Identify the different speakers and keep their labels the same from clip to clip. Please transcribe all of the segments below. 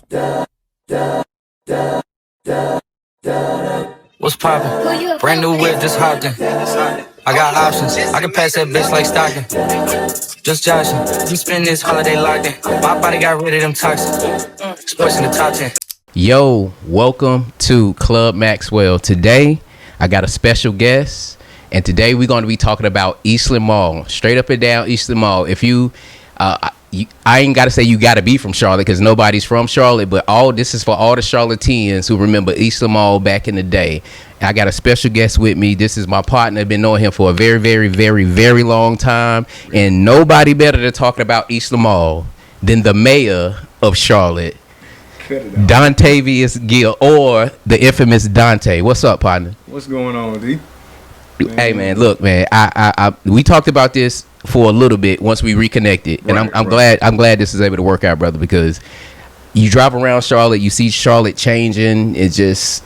Speaker 1: What's poppin'? Brand new whip, just hopped in. I got options, I can pass that bitch like Stockton. Just joshing, you spend this holiday locked in. My body got rid of them toxins. Sports in the top 10.
Speaker 2: Yo, welcome to Club Maxwell. Today, I got a special guest, and today we're going to be talking about Eastland Mall. Straight up and down Eastland Mall. If I ain't got to say you got to be from Charlotte because nobody's from Charlotte, but all this is for all the Charlotteans who remember Eastland Mall back in the day. I got a special guest with me. This is my partner. I've been knowing him for a very, very, very, very long time, and nobody better to talk about Eastland Mall than the mayor of Charlotte, Donte Gill, or the infamous Donte. What's up, partner?
Speaker 3: What's going on, D?
Speaker 2: Hey, man, look, man, we talked about this for a little bit once we reconnected, and I'm glad this is able to work out, brother, because you drive around Charlotte, you see Charlotte changing. It's just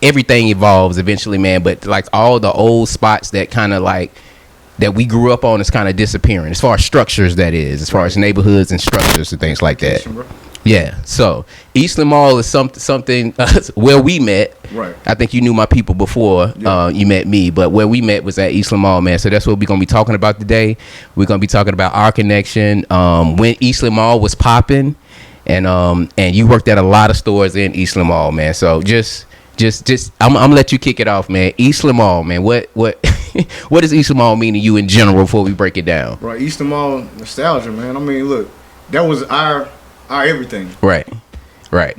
Speaker 2: everything evolves eventually, man. But like all the old spots that kind of like that we grew up on is kind of disappearing as far as structures, that is, as far as neighborhoods and structures and things like that. Yeah, so Eastland Mall is something where we met. Right. I think you knew my people before you met me, but where we met was at Eastland Mall, man. So that's what we're going to be talking about today. We're going to be talking about our connection, when Eastland Mall was popping, and you worked at a lot of stores in Eastland Mall, man. So just I'm going to let you kick it off, man. Eastland Mall, man. What what does Eastland Mall mean to you in general before we break it down?
Speaker 3: Right, Eastland Mall nostalgia, man. I mean, look, that was our everything.
Speaker 2: Right.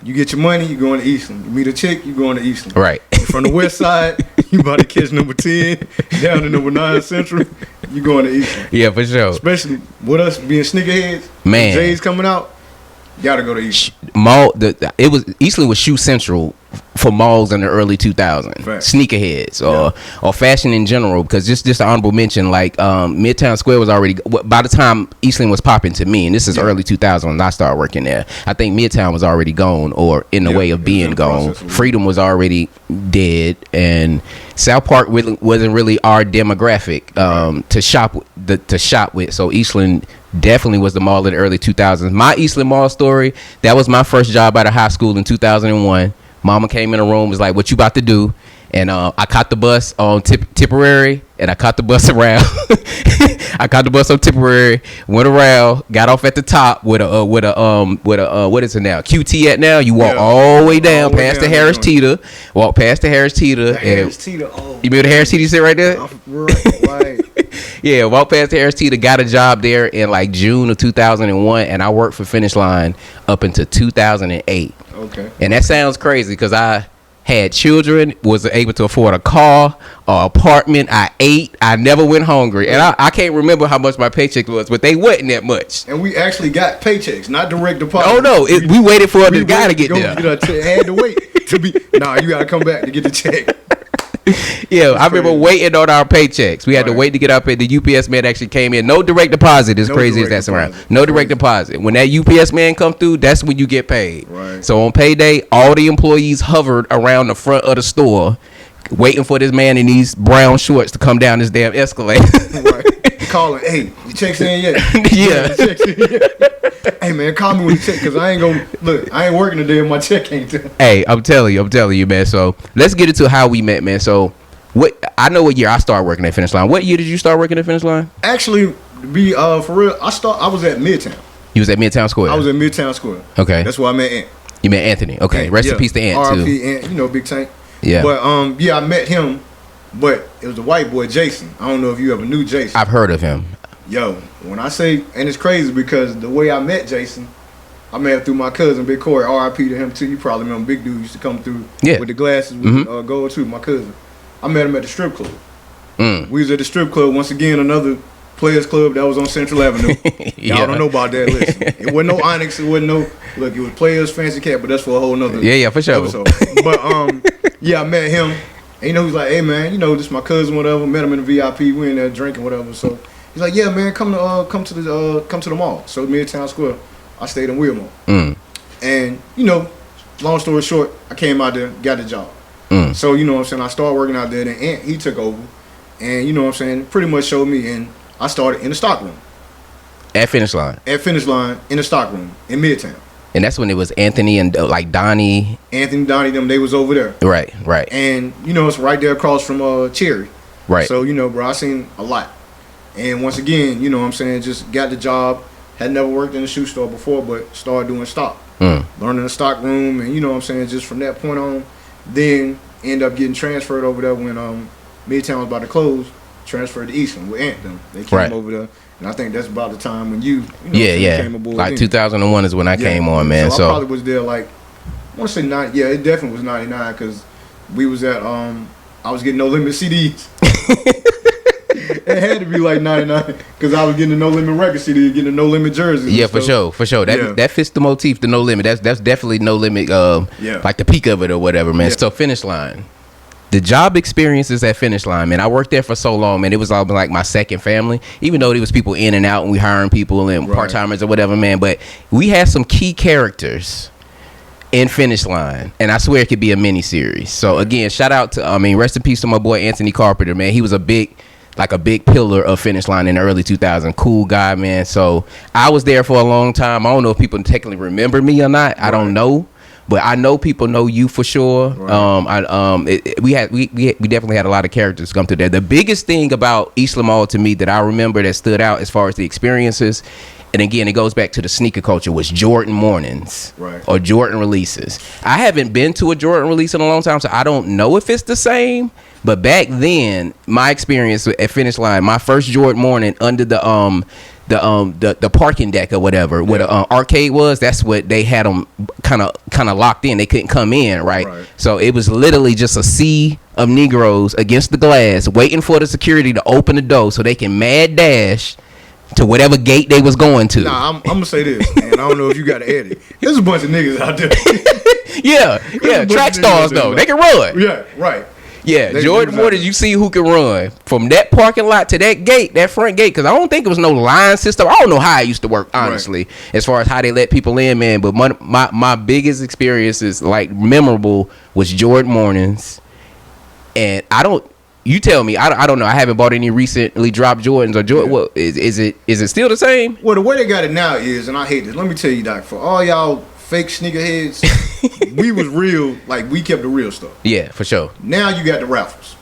Speaker 3: You get your money, you going to Eastland. You meet a chick, you going to Eastland.
Speaker 2: Right.
Speaker 3: From the west side, you about to catch number 10 down to number 9 Central, you going to Eastland.
Speaker 2: Yeah, for sure.
Speaker 3: Especially with us being sneakerheads,
Speaker 2: man.
Speaker 3: Jay's coming out, gotta go to Eastland.
Speaker 2: Eastland was shoe central for malls in the early 2000s. Sneakerheads or fashion in general, because just an honorable mention, like Midtown Square was already, by the time Eastland was popping to me, and this is early 2000 when I started working there, I think Midtown was already gone or in the way of being gone. Freedom was already dead, and South Park wasn't really our demographic to shop with. So Eastland definitely was the mall in the early 2000s. My Eastland Mall story, that was my first job out of high school in 2001. Mama came in the room, was like, "What you about to do?" And I caught the bus on Tipperary, and I caught the bus around. I caught the bus on Tipperary, went around, got off at the top with a what is it now? QT at now. You walk all the way down past the Harris Teeter. Walk past the Harris Teeter.
Speaker 3: Harris Teeter. Oh,
Speaker 2: you remember the Harris Teeter sit right there?
Speaker 3: Right.
Speaker 2: Yeah, walk past the Harris Teeter. Got a job there in like June of 2001, and I worked for Finish Line up until 2008.
Speaker 3: Okay.
Speaker 2: And that sounds crazy because I had children, was able to afford a car or apartment. I ate. I never went hungry. And I can't remember how much my paycheck was, but they wasn't that much.
Speaker 3: And we actually got paychecks, not direct deposit.
Speaker 2: Oh, no. We waited for the guy to get there.
Speaker 3: Had to wait to be. Nah, you got to come back to get the check.
Speaker 2: Yeah, I remember waiting on our paychecks. We had to wait to get our pay. The UPS man actually came in. No direct deposit, as crazy as that's around. No direct deposit. When that UPS man come through, that's when you get paid.
Speaker 3: Right.
Speaker 2: So on payday, all the employees hovered around the front of the store, waiting for this man in these brown shorts to come down this damn escalator.
Speaker 3: Right. Calling, hey, your check's in yet?
Speaker 2: Yeah.
Speaker 3: Check's in yet? Hey man, call me when you check, because I ain't working today if my check ain't done.
Speaker 2: Hey, I'm telling you, man. So let's get into how we met, man. So I know what year I started working at Finish Line. What year did you start working at Finish Line?
Speaker 3: Actually, for real, I was at Midtown.
Speaker 2: You was at Midtown Square?
Speaker 3: I was at Midtown Square.
Speaker 2: Okay.
Speaker 3: That's where I met Ant.
Speaker 2: You met Anthony. Okay. Rest in peace to Ant, too.
Speaker 3: R.I.P. Ant, Big Tank.
Speaker 2: Yeah.
Speaker 3: But I met him, but it was the white boy Jason. I don't know if you ever knew Jason.
Speaker 2: I've heard of him.
Speaker 3: Yo, when I say, and it's crazy because the way I met Jason, I met him through my cousin, Big Corey. R.I.P. to him too. You probably remember Big Dude used to come through with the glasses with gold too. My cousin. I met him at the strip club. We was at the strip club once again, another players club that was on Central Avenue. Y'all don't know about that. Listen, it wasn't no Onyx. It wasn't no it was Players Fancy Cat, but that's for a whole nother.
Speaker 2: Yeah, for sure.
Speaker 3: Episode. But I met him, and he's like, hey man, this my cousin, whatever. Met him in the VIP. We in there drinking, whatever. So he's like, yeah man, come to the mall. So Midtown Square. I stayed in Wilmore. And long story short, I came out there, got the job. So you know what I'm saying, I started working out there. Then Ant, he took over, and you know what I'm saying, pretty much showed me, and I started in the stock room
Speaker 2: at Finish Line
Speaker 3: in the stock room in Midtown.
Speaker 2: And that's when it was Anthony and like Donte.
Speaker 3: Anthony, Donte, them, they was over there.
Speaker 2: Right.
Speaker 3: And, you know, it's right there across from Cherry.
Speaker 2: Right.
Speaker 3: So, you know, bro, I seen a lot. And once again, you know what I'm saying, just got the job. Had never worked in a shoe store before, but started doing stock. Learning the stock room, and you know what I'm saying, just from that point on, then end up getting transferred over there when Midtown was about to close, transferred to Eastland with Anthem. They came over there. And I think that's about the time when you know, came aboard.
Speaker 2: Like 2001 is when I came on, man. So
Speaker 3: I probably was there like, I want to say 9. Yeah, it definitely was 99 because we was at I was getting No Limit CDs. It had to be like 99 because I was getting a No Limit record CD, getting a No Limit jersey.
Speaker 2: Yeah, for sure. That fits the motif, the No Limit. That's definitely No Limit. Like the peak of it or whatever, man.
Speaker 3: Yeah.
Speaker 2: So Finish Line. The job experiences at Finish Line, man. I worked there for so long, man. It was all like my second family. Even though there was people in and out, and we hiring people and part timers or whatever, man. But we had some key characters in Finish Line, and I swear it could be a mini series. So again, shout out to rest in peace to my boy Anthony Carpenter, man. He was a big pillar of Finish Line in the early 2000s. Cool guy, man. So I was there for a long time. I don't know if people technically remember me or not. I don't know. But I know people know you for sure. Right. We definitely had a lot of characters come through there. The biggest thing about Eastland Mall to me that I remember that stood out as far as the experiences, and again, it goes back to the sneaker culture, was Jordan mornings or Jordan releases. I haven't been to a Jordan release in a long time, so I don't know if it's the same. But back then, my experience at Finish Line, my first Jordan morning under the parking deck or whatever, where the arcade was, that's what they had them kind of locked in. They couldn't come in, right? So it was literally just a sea of Negroes against the glass, waiting for the security to open the door so they can mad dash to whatever gate they was going to.
Speaker 3: Nah, I'm gonna say this, and I don't know if you got to edit. There's a bunch of niggas out there.
Speaker 2: yeah, track stars though. They can run.
Speaker 3: Yeah, right.
Speaker 2: Yeah, Jordan Mortars, you see who can run from that parking lot to that gate, that front gate, because I don't think it was no line system. I don't know how it used to work, honestly, as far as how they let people in, man. But my biggest experiences, like memorable, was Jordan mornings, and you tell me, I don't know. I haven't bought any recently dropped Jordans or Jordan. What is it still the same?
Speaker 3: Well, the way they got it now is, and I hate this. Let me tell you, Doc, for all y'all fake sneakerheads, we was real, like we kept the real stuff.
Speaker 2: Yeah, for sure.
Speaker 3: Now you got the raffles,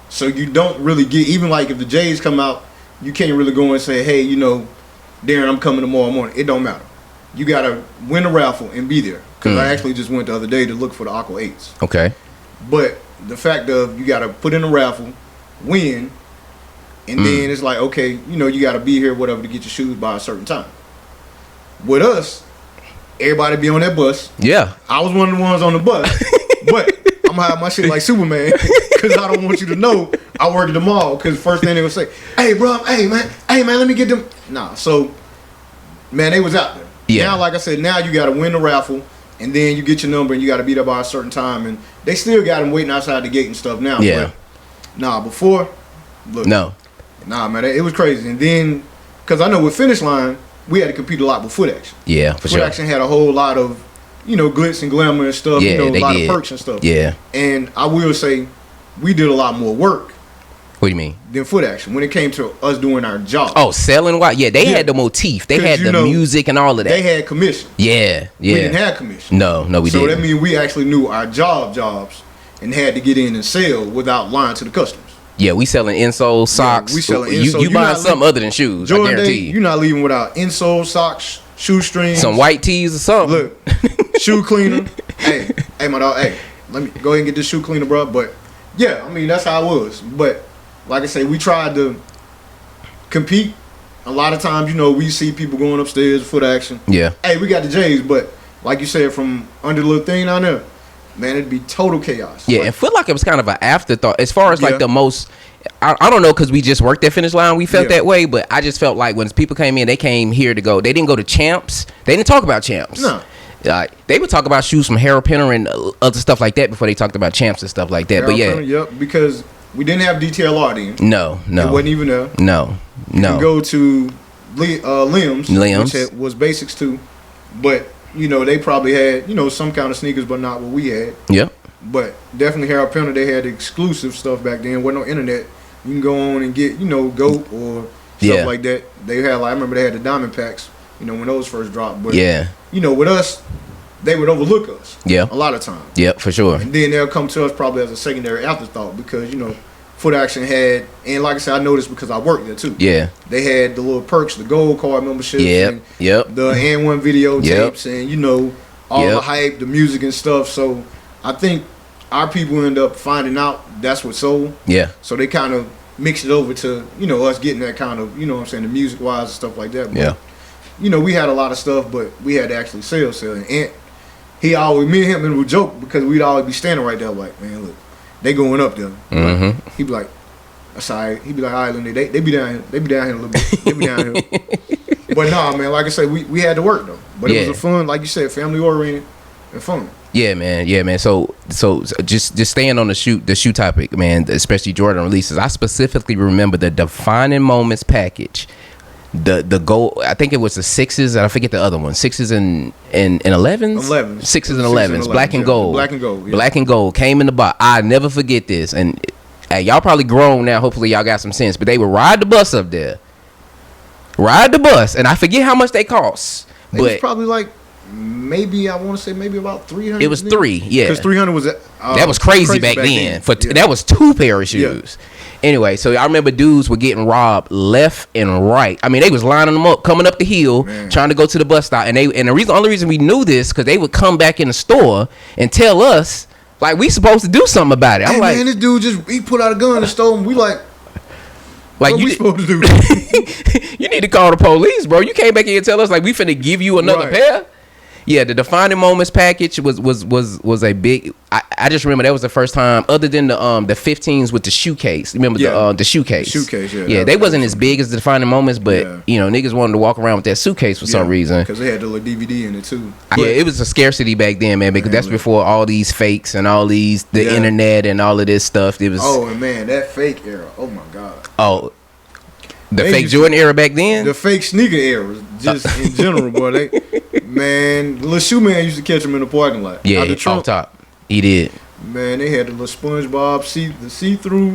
Speaker 3: so you don't really get, even like if the J's come out, you can't really go and say, hey, you know, Darren, I'm coming tomorrow morning. It don't matter. You gotta win the raffle and be there. Because I actually just went the other day to look for the Aqua 8s.
Speaker 2: Okay.
Speaker 3: But the fact of you gotta put in a raffle, win, and then it's like, okay, you know, you gotta be here, whatever, to get your shoes by a certain time. With us, everybody be on that bus. Yeah. I was one of the ones on the bus. But I'm gonna have my shit like Superman because I don't want you to know I work at the mall. Because first thing they gonna say, hey bro, hey man, let me get them. Nah, so man, they was out there. Yeah. Now, like I said, now you gotta win the raffle, and then you get your number, and you gotta be there by a certain time, and they still got them waiting outside the gate and stuff now. Yeah. But nah, before, look, nah man, it was crazy. And then, because I know with Finish Line, we had to compete a lot with Foot Action. Yeah, for sure. Foot Action had a whole lot of, you know, glitz and glamour and stuff. Yeah, you know, a lot of perks and stuff. Yeah. And I will say, we did a lot more work.
Speaker 2: What do you mean?
Speaker 3: Than Foot Action when it came to us doing our job.
Speaker 2: Oh, selling what? Yeah, they had the motif. They had the music and all of that.
Speaker 3: They had commission.
Speaker 2: Yeah.
Speaker 3: We didn't have commission.
Speaker 2: No, we didn't.
Speaker 3: So that means we actually knew our jobs and had to get in and sell without lying to the customers.
Speaker 2: Yeah, we selling insole socks.
Speaker 3: We selling insole.
Speaker 2: You buying something other than shoes, I guarantee you.
Speaker 3: You're not leaving without insole, socks, shoestrings.
Speaker 2: Some white tees or something.
Speaker 3: Look, shoe cleaner. hey, my dog, let me go ahead and get this shoe cleaner, bro. But, yeah, I mean, that's how it was. But, like I say, we tried to compete. A lot of times, you know, we see people going upstairs, Foot Action. Yeah. Hey, we got the J's, but, like you said, from under the little thing down there, man, it'd be total chaos.
Speaker 2: Yeah, and Foot Locker was kind of an afterthought as far as like the most. I don't know, because we just worked at Finish Line. We felt that way, but I just felt like when people came in, they came here to go. They didn't go to Champs. They didn't talk about Champs. No. They would talk about shoes from Harold Pinner and other stuff like that before they talked about Champs and stuff like that.
Speaker 3: Harold
Speaker 2: but yeah,
Speaker 3: Pinner, yep, because we didn't have DTLR then.
Speaker 2: No,
Speaker 3: it wasn't even there.
Speaker 2: No.
Speaker 3: You can go to Limbs, which was Basics too, but you know they probably had some kind of sneakers, but not what we had. Yep. But definitely Harold Pinner, they had exclusive stuff back then. Wasn't no internet. You can go on and get, GOAT or stuff like that. They had, I remember they had the diamond packs, when those first dropped. But with us, they would overlook us.
Speaker 2: Yeah.
Speaker 3: A lot of times.
Speaker 2: Yeah, for sure.
Speaker 3: And then they'll come to us probably as a secondary afterthought because, Foot Action had, and like I said, I noticed because I worked there too.
Speaker 2: Yeah.
Speaker 3: They had the little perks, the gold card memberships.
Speaker 2: Yep.
Speaker 3: The And1 videotapes and, all the hype, the music and stuff. So I think our people end up finding out that's what sold. Yeah. So they kind of mixed it over to, us getting that kind of, what I'm saying, the music wise and stuff like that. But, we had a lot of stuff, but we had to actually sell. And me and him would joke because we'd always be standing right there like, man, look, they going up there. Mm-hmm. He'd be like, that's all right. He'd be like, all right, they be down here. They be down here a little bit. They be down here. But nah, man, like I said, we had to work though. But it was a fun, like you said, family oriented and fun. Yeah, man. So just staying on the shoe topic, man, especially Jordan releases. I specifically remember the defining moments package. The gold, I think it was the 6s, and I forget the other one. 6s and 11s? 11s. 6s and 11s. Black and gold. Black and gold. Yeah. Black and gold came in the box. I never forget this. And y'all probably grown now. Hopefully y'all got some sense. But they would ride the bus up there. And I forget how much they cost. But it was probably like, maybe, I want to say maybe about 300. It was 3, yeah. Because 300 was that was crazy back then. That was 2 pair of shoes. Yeah. Anyway, so I remember dudes were getting robbed left and right. I mean, they was lining them up, coming up the hill, trying to go to the bus stop. And the only reason we knew this because they would come back in the store and tell us like we supposed to do something about it. I'm like, man, this dude he put out a gun and stole him. We like what we supposed to do? You need to call the police, bro. You came back here and tell us like we finna give you another pair. Yeah, the defining moments package was a big. I just remember that was the first time, other than the 15s with the shoe case. Remember the shoe case? Shoe case, yeah. Yeah, they wasn't as big as the defining moments, but niggas wanted to walk around with that suitcase for some reason. Because they had the little DVD in it too. It was a scarcity back then, man, because that's before all these fakes and all the internet and all of this stuff. It was. Oh, and man, that fake era. Oh my God. Oh. The fake Jordan era back then? The fake sneaker era, just in general, boy. Man, the little shoe man used to catch them in the parking lot. Yeah, off top. He did. Man, they had the little SpongeBob see-through.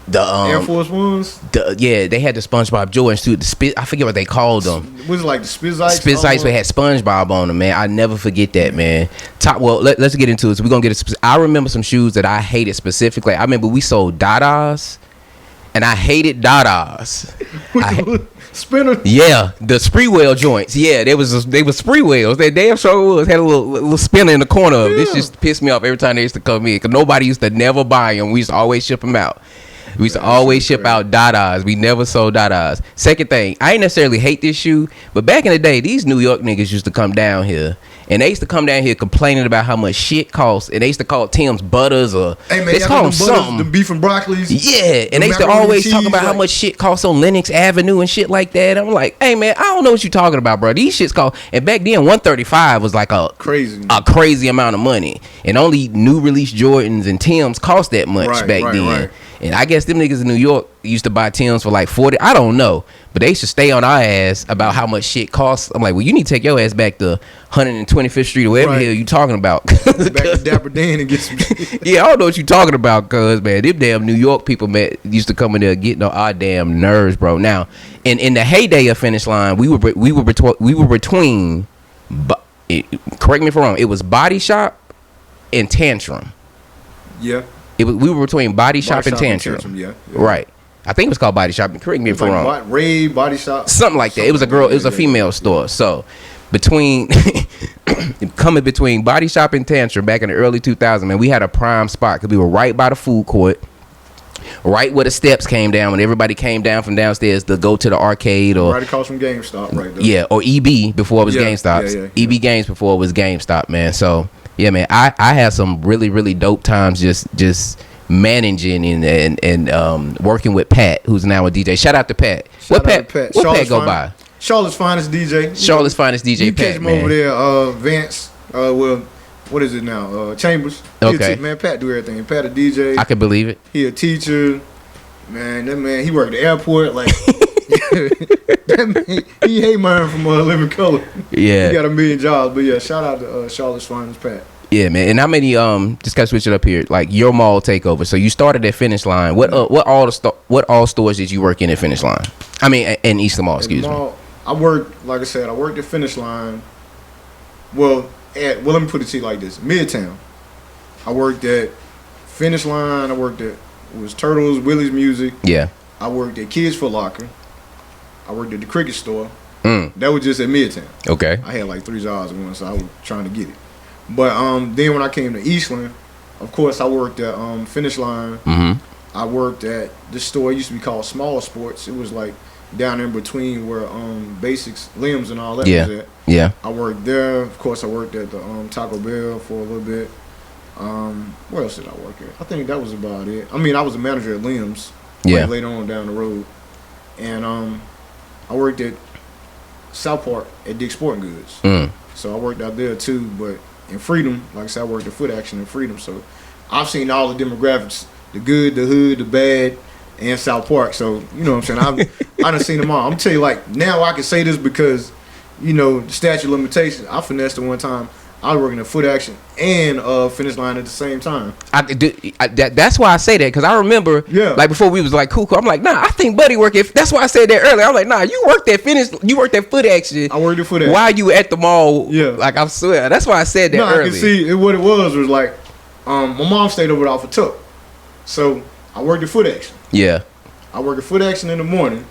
Speaker 3: The Air Force Ones. They had the SpongeBob Jordans too. I forget what they called them. Was it like the Spizzites? Spizzites had SpongeBob on them, man. I never forget that, man. Let's get into it. So we're gonna get it. I remember some shoes that I hated specifically. I remember we sold Dadas. And I hated Dadas. Spinner. Yeah, the Spreewell joints. Yeah, they was Spreewells. They damn sure had a little spinner in the corner of it. This just pissed me off every time they used to come in because nobody used to never buy them. We used to always ship them out. We used to always ship out Dadas. We never sold Dadas. Second thing, I ain't necessarily hate this shoe, but back in the day, these New York niggas used to come down here. And they used to come down here complaining about how much shit costs. And they used to call Tim's Butters or they call them something. The beef and broccolis. Yeah. And they used to always talk about how much shit costs on Lenox Avenue and shit like that. I'm like, hey, man, I don't know what you're talking about, bro. These shits cost. And back then, $135 was like a crazy amount of money. And only new release Jordans and Tim's cost that much back then. Right. And I guess them niggas in New York used to buy Tim's for like 40. I don't know. But they should stay on our ass about how much shit costs. I'm like, well, you need to take your ass back to 125th Street or whatever the hell you talking about. Back to Dapper Dan and get some shit. Yeah, I don't know what you talking about, cuz, man. Them damn New York people, man, used to come in there getting on our damn nerves, bro. Now, in the heyday of Finish Line, we were between, correct me if I'm wrong, it was Body Shop and Tantrum. Yeah. We were between Body Shop and Tantrum. Yeah. Right. I think it was called Body Shop. Correct me if I'm wrong. Ray Body Shop. Something like that. It was a girl. It was a female store. So coming between Body Shop and Tantrum back in the early 2000s, man, we had a prime spot because we were right by the food court, right where the steps came down when everybody came down from downstairs to go to the arcade or right across from GameStop, right there. Yeah, or EB before it was GameStop. EB Games before it was GameStop, man. So yeah, man, I had some really, really dope times just managing and working with Pat, who's now a DJ. Shout out to Pat. What Pat go by? Charlotte's finest DJ. Charlotte's finest DJ. You Pat, catch him over there, Vance. What is it now? Chambers. Okay, man. Pat do everything. Pat a DJ. I can believe it. He a teacher. Man, that man. He worked at the airport. Like that man, he hate mine from Living Color. Yeah, he got a million jobs. But yeah, shout out to Charlotte's finest Pat. Yeah, man. And how many just gotta switch it up here, like your mall takeover. So you started at Finish Line. What all stores did you work in at Finish Line? I mean, in Eastland Mall, excuse me. I worked, like I said, at Finish Line Well, let me put it to you like this. Midtown, I worked at Finish Line. I worked at Turtles, Willie's Music.
Speaker 2: Yeah.
Speaker 3: I worked at Kids Foot Locker. I worked at the Cricket Store.
Speaker 2: Mm.
Speaker 3: That was just at Midtown.
Speaker 2: Okay.
Speaker 3: I had like 3 jobs at once, so I was trying to get it. But then when I came to Eastland, of course, I worked at Finish Line.
Speaker 2: Mm-hmm.
Speaker 3: I worked at this store. It used to be called Small Sports. It was like down in between where Basics, Limbs, and all that was at.
Speaker 2: Yeah.
Speaker 3: I worked there. Of course, I worked at the Taco Bell for a little bit. Where else did I work at? I think that was about it. I mean, I was a manager at Limbs. Like later on down the road, and I worked at South Park at Dick's Sporting Goods. So I worked out there too. But in Freedom, like I said, I worked at Foot Action in Freedom. So I've seen all the demographics: the good, the hood, the bad, and South Park. So you know what I'm saying. I done seen them all. I'm gonna tell you, like, now I can say this because the statute of limitations. I finessed it one time. I was working at Foot Action and Finish Line at the same time.
Speaker 2: That's why I say that, because I remember, like, before we was like cool. I'm like, nah, I think Buddy worked at. That's why I said that earlier. I'm like, nah, you worked at Foot Action.
Speaker 3: I worked at Foot Action
Speaker 2: while you at the mall. Yeah, like I swear. That's why I said that earlier.
Speaker 3: I can see what it was like, my mom stayed over off of Tuck, so I worked at Foot Action.
Speaker 2: Yeah,
Speaker 3: I worked at Foot Action in the morning.